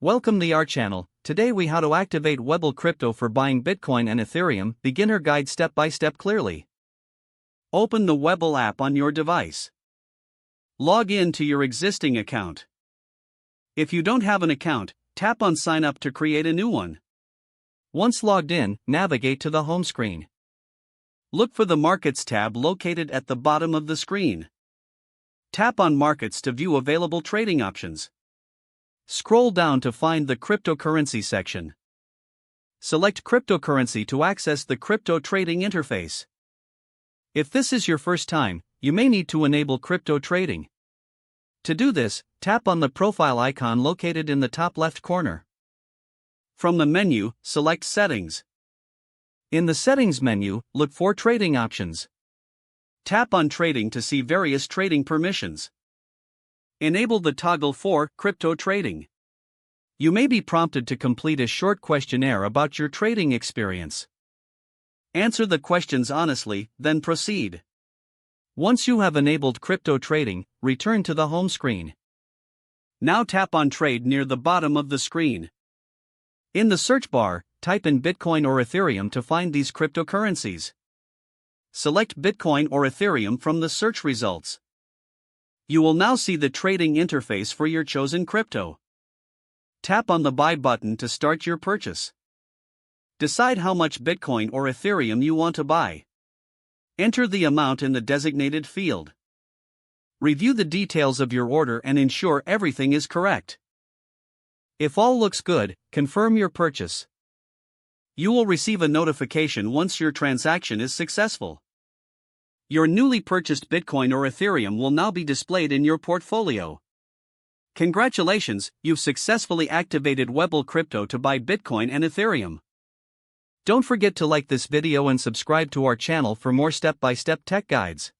Welcome to our channel. Today we how to activate Webull Crypto for buying Bitcoin and Ethereum. Beginner guide step by step clearly. Open the Webull app on your device. Log in to your existing account. If you don't have an account, tap on sign up to create a new one. Once logged in, navigate to the home screen. Look for the Markets tab located at the bottom of the screen. Tap on Markets to view available trading options. Scroll down to find the cryptocurrency section. Select cryptocurrency to access the crypto trading interface. If this is your first time, you may need to enable crypto trading. To do this, tap on the profile icon located in the top left corner. From the menu, select Settings. In the Settings menu, look for Trading options. Tap on Trading to see various trading permissions. Enable the toggle for crypto trading. You may be prompted to complete a short questionnaire about your trading experience. Answer the questions honestly, then proceed. Once you have enabled crypto trading, return to the home screen. Now tap on Trade near the bottom of the screen. In the search bar, type in Bitcoin or Ethereum to find these cryptocurrencies. Select Bitcoin or Ethereum from the search results. You will now see the trading interface for your chosen crypto. Tap on the Buy button to start your purchase. Decide how much Bitcoin or Ethereum you want to buy. Enter the amount in the designated field. Review the details of your order and ensure everything is correct. If all looks good, confirm your purchase. You will receive a notification once your transaction is successful. Your newly purchased Bitcoin or Ethereum will now be displayed in your portfolio. Congratulations, you've successfully activated Webull Crypto to buy Bitcoin and Ethereum. Don't forget to like this video and subscribe to our channel for more step-by-step tech guides.